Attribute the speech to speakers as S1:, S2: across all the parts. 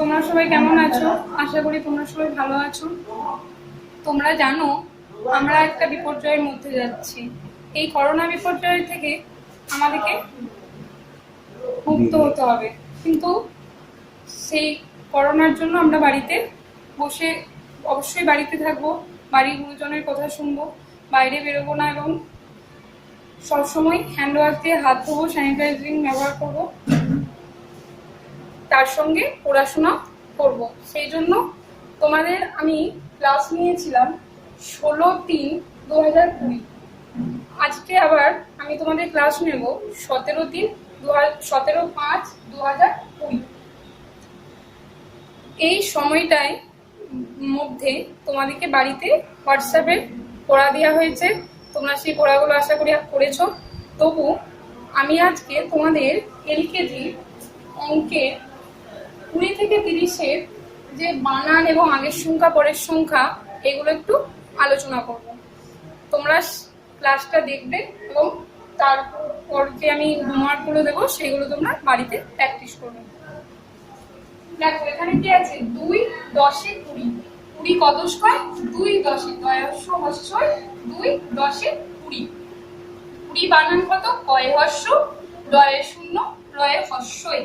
S1: তোমরা সবাই কেমন আছো? আশা করি তোমরা সবাই ভালো আছো। তোমরা জানো আমরা একটা বিপর্যয়ের মধ্যে যাচ্ছি। এই করোনা বিপর্যয় থেকে আমাদেরকে মুক্ত হতে হবে, কিন্তু সেই করোনার জন্য আমরা বাড়িতে বসে অবশ্যই বাড়িতে থাকবো, বাড়ির গুরুজনের কথা শুনবো, বাইরে বেরোবো না এবং সবসময় হ্যান্ড ওয়াশ দিয়ে হাত ধোবো, স্যানিটাইজিং ব্যবহার করবো, তার সঙ্গে পড়াশোনা করব। সেই জন্য তোমাদের আমি ক্লাস নিয়েছিলাম 16/3/2020। আজকে আবার আমি তোমাদের ক্লাস নেব 17/5/2020। এই সময়টায় মধ্যে তোমাদেরকে বাড়িতে হোয়াটসঅ্যাপে পড়া দেওয়া হয়েছে, তোমরা সেই পড়াগুলো আশা করি করেছো। তবু আমি আজকে তোমাদের এলকেজি অঙ্কের 20 থেকে 30-এর যে বানান এবং আগের সংখ্যা পরের সংখ্যা এগুলো একটু আলোচনা করব। তোমরা ক্লাসটা দেখবে এবং তারপর যে আমি হোমওয়ার্কগুলো দেবো সেগুলো তোমরা বাড়িতে প্র্যাকটিস করবে। দেখো এখানে কি আছে, 2 10 20। 20 কত হয়? 2 10 দয়স্য হস্যই 2 10 20। 20 বানান কত? কয় হস্য ডয়ে শূন্য রয়ে হস্যই।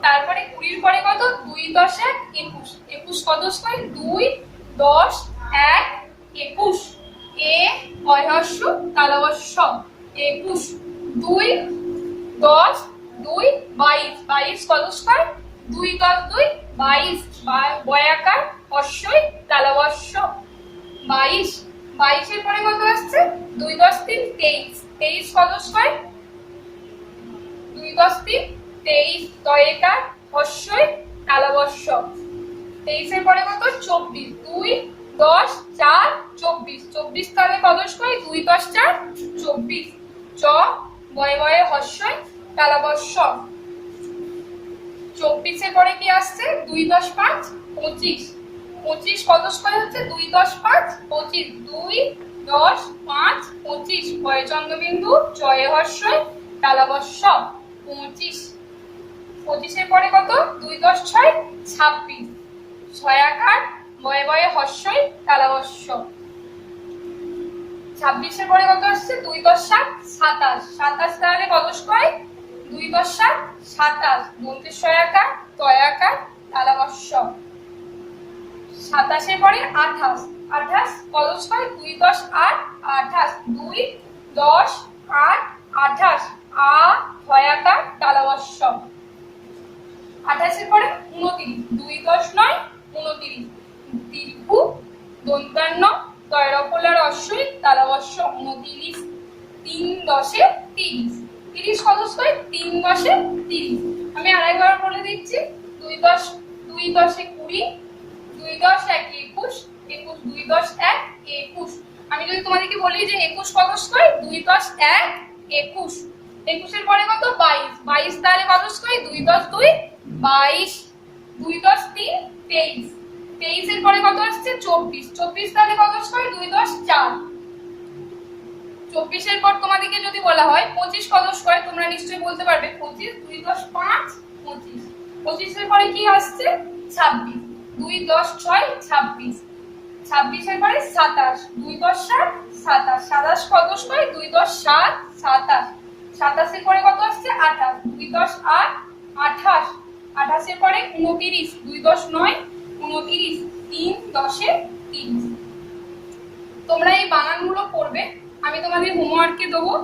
S1: তারপরে 20 পরে কত? 2 10 1 21। 21 কত হয়? 2 10 1 21। এ অহস্য তালবস্য 21। 2 10 2 22। 22 কত হয়? 2 10 2 22। বয়াকার হস্যই তালবস্য 22। 22 এর পরে কত আসছে? 2 10 3 23। 23 কত হয়? 2 10 3 23। দয়েকার হস্যই তালবস্য 23 এর পরে কত? 24। 2 10 4 24। 24 তাহলে কত হয়? 2 10 4 24। চ বয়ে বয়ে হস্যই তালবস্য 24 এর পরে কি আসছে? 2 10 5 25। 25 কত হয়? হচ্ছে 2 10 5 25। 2 10 5 25। বয়ে চন্দ্রবিন্দু চয়ে হস্যই তালবস্য 25। 25 এর পরে কত? 2 10 6 26। ছয়াকার বয়ে বয়ে হস্যই তালবস্য 26 এর পরে কত আসছে? 2 10 7 27। 27 তাহলে কত হয়? 2 10 7 27। দন্তে ছয়াকার তয়াকার তালবস্য 27 এর পরে 28। 28 কত হয়? 2 10 8 28। 2 10 8 28। আ ছয়াকার তালবস্য 28 এর পরে 29। 2 10 9 29। দীর্ঘ দন্তান্ন তয়রফলার অশ্বই তালবস্য 29। 3 10 30। 30 কত হয়? 3 10 30। আমি আরেকবার বলে দিচ্ছি। 2 10 20। 2 10 1 21। 21 2 10 1 21। আমি যদি তোমাদেরকে বলি যে 21 কত হয়? 2 10 1 21। 21 এর পরে কত? 22। 22 তাহলে কত হয়? 2 10 2 22। 2 10 3 23। 23 এর পরে কত আসছে? 24। 24 তাহলে কত হয়? 2 10 4। 24 এর পর তোমাদেরকে যদি বলা হয় 25 কত হয়, তোমরা নিশ্চয়ই বলতে পারবে 25। 2 10 5 25। 25 এর পরে কি আসছে? 26। 2 10 6 26। 26 এর পরে 27। 2 10 7 27। 27 কত হয়? 2 10 7 27। 27 এর পরে কত আসছে? 28। 2 10 8 28। 28 এর পরে 29। 2 10 9 29। 3 10 30। তোমরা এই বানানগুলো পড়বে, আমি তোমাদের হোমওয়ার্কে দেবো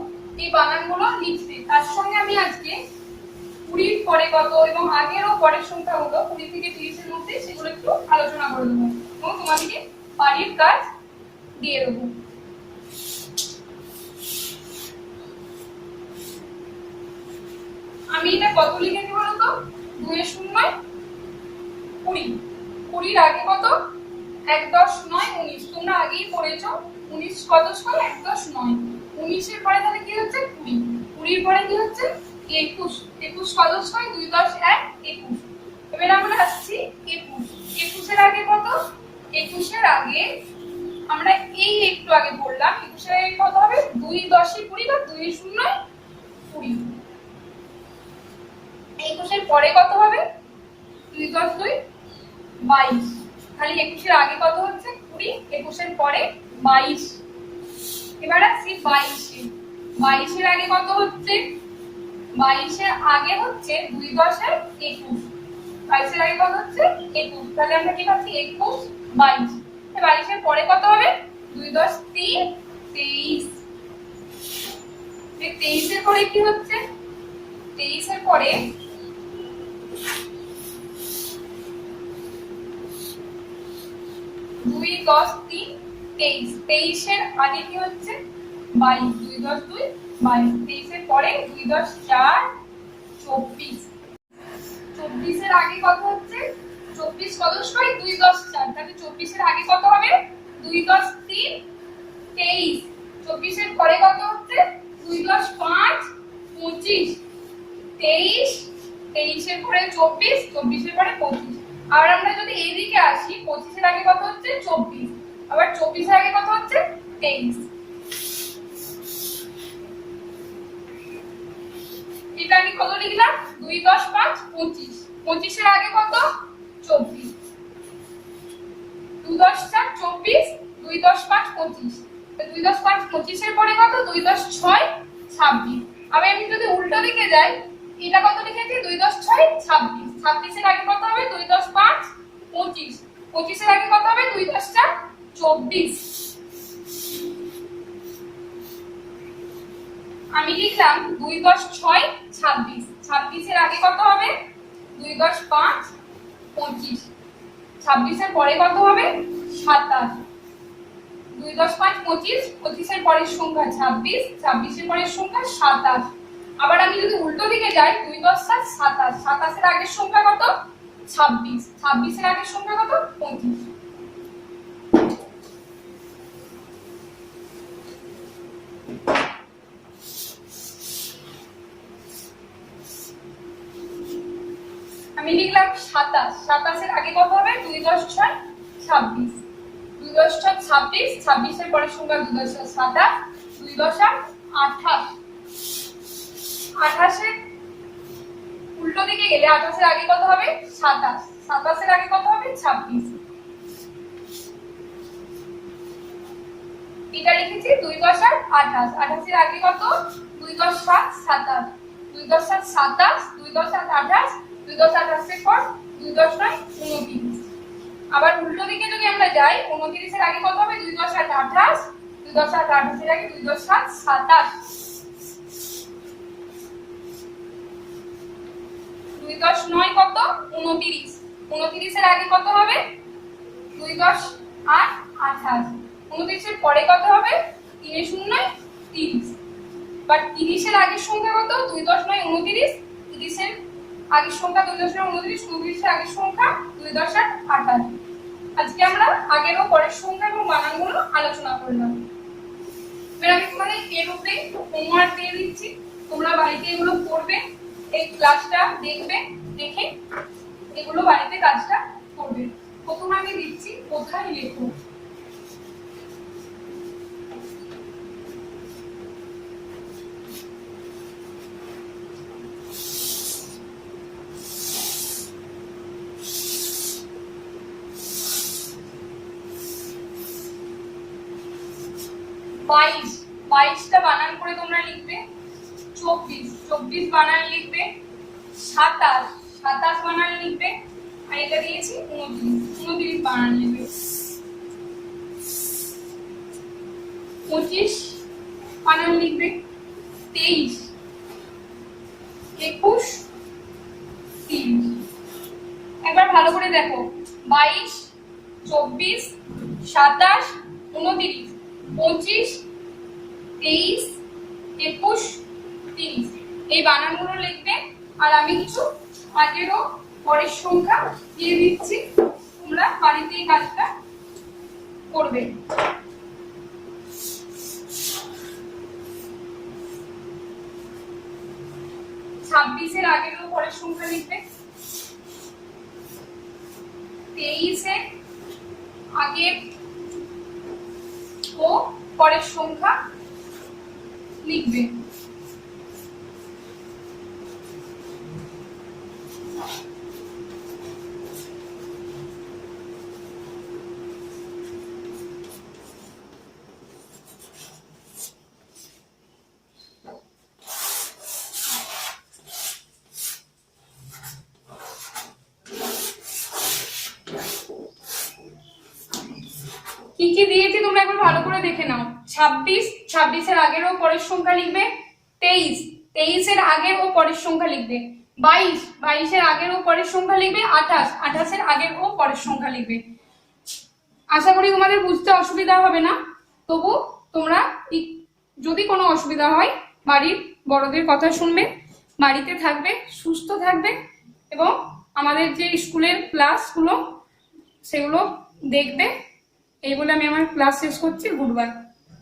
S1: এই বানানগুলো লিখতে। তার সঙ্গে আমি আজকে 20 পরে কত এবং আগেরও পরের সংখ্যাগুলো 20 থেকে 30 এর মধ্যে সেগুলো একটু আলোচনা করে দেবো এবং তোমাদেরকে বাড়ির কাজ দিয়ে দেবো। আমি এটা কত লিখেছি বলতো? 2 এর 0 20। 20 আগে কত? 1 10 9 19। তোমরা আগেই পড়েছো 19 কত হয়? 1 10 9। 19 এর পরে তাহলে কি হচ্ছে? 20। 20 এর পরে কি হচ্ছে? 21। 21 কত হয়? 2 10 1 21। এবার আমরা আসছি 21। 21 এর আগে কত? 21 এর আগে আমরা এই একটু আগে পড়লাম। 21 এর আগে কত হবে? 2 10 20 বা 2 0 20। 21 এর পরে কত হবে? 2 10 2 22। খালি 21-এর আগে কত হচ্ছে 20, 21-এর পরে 22। এবার আসছি 22-এ। 22-এর আগে কত হচ্ছে 22-এর আগে হচ্ছে 2 10 21। 22-এর আগে কত হচ্ছে 21, তাহলে আমরা কি পাচ্ছি 21 22। 22-এর পরে কত হবে 2 10 3 23। 23-এর পরে কি হচ্ছে 23-এর পরে 2 10 3 23। 23-এর আগে কি হচ্ছে 22, 2 10 2 22। 23-এর পরে 2 10 4 24। 24-এর আগে কত হচ্ছে 24 কত হয় 2 10 4, তাহলে 24-এর আগে কত হবে 2 10 3 23। 24-এর পরে কত হচ্ছে 2 10 5 25। 23, 23-এর পরে 24, 24-এর পরে 25। আর আমরা যদি এইদিকে আসি 25-এর আগে কত হচ্ছে 24, আবার 24-এর আগে কত হচ্ছে 23। এটা আমি কত লিখলাম 2 10 5 25। 25-এর আগে কত 24, 2 10 4 24, 2 10 5 25। 2 10 5 25-এর পরে কত 2 10 6 26। আবার আমি যদি উল্টো দিকে যাই, এটা কত লিখেছি 2 10 6 26। 26-এর আগে কত হবে 2 10 5 25। 25-এর আগে কত হবে 2 10 4 24। আমি লিখলাম 2 10 6 26। 26-এর আগে কত হবে 2 10 5 25। 26-এর পরে কত হবে 27। 2 10 5 25, 25-এর পরের সংখ্যা 26, 26-এর পরের সংখ্যা 27। আবার আমি যদি উল্টো দিকে যাই 2 10 7 27। 27-এর আগের সংখ্যা কত 26, 26-এর আগের সংখ্যা কত 25। আমি লিখলাম 27। 27-এর আগে কত হবে 2 10 6 26। 2 10 6 26, 26-এর পরের সংখ্যা 2 10 27, 2 10 28। 28-এর উল্টো দিকে গেলে 28-এর আগে কত হবে 27, 27-এর আগে কত হবে 26। এটা লিখেছি 2 10 28। 28-এর আগে কত 2 10 7 27, 2 10 7 27, 2 10 7 28, 2 10 28-এর পর 2 10 9 29। আবার উল্টো দিকে যদি আমরা যাই 29-এর আগে কত হবে 2 10 8 28, 2 10 8 28-এর আগে 2 10 7 27। 2 10 9 কত 29। 29-এর আগে কত হবে 2 10 8 28। 29-এর পরে কত হবে 3 0 30। বাট 30-এর আগের সংখ্যা কত 2 10 9 29। 30-এর আগের সংখ্যা 2 10 9 29। 29-এর আগের সংখ্যা 2 10 8 28। আজকে আমরা আগের ও পরের সংখ্যা এবং বানানগুলো আলোচনা করলাম। এবার আমি তোমাদের এর উপরে হোমওয়ার্ক দিয়ে দিচ্ছি, তোমরা বাড়িতে এগুলো করবে। এই ক্লাসটা দেখবে, দেখে এগুলো বাড়িতে কাজটা করবে। প্রথম আমি দিচ্ছি কোথায় লেখো। বাইশ, 22টা বানান করে তোমরা লিখবে। 24, 24 বানান লিখবে। 27, 27 বানান লিখবে। আর এটা দিয়েছি 29, 29 বানান লিখবে। 25 বানান লিখবে। 23, 21, 30। একবার ভালো করে দেখো 22, 24, 27, 29, 25, 23, 21, 30 এই বানানগুলো লিখবে। আর আমি কিছু আগের ও পরের সংখ্যা দিয়ে দিচ্ছি, তোমরা বাড়িতে এই কাজটা করবে। 26-এর আগের ও পরের সংখ্যা লিখবে। 23-এর আগের ও পরের সংখ্যা লিখবে। 25-এর কি কি দিয়েছি তোমরা একবার ভালো করে দেখে নাও। 26, 26-এর আগের ও পরের সংখ্যা লিখবে। 23, 23-এর আগের ও পরের সংখ্যা লিখবে। 22, 22-এর আগের ও পরের সংখ্যা লিখবে। 28, 28-এর আগের ও পরের সংখ্যা লিখবে। আশা করি তোমাদের বুঝতে অসুবিধা হবে না। তবু তোমরা যদি কোনো অসুবিধা হয় বাড়ির বড়দের কথা শুনবে, বাড়িতে থাকবে, সুস্থ থাকবে এবং আমাদের যে স্কুলের ক্লাসগুলো সেগুলো দেখবে। এই বলে আমি আমার ক্লাস শেষ করছি। Good bye.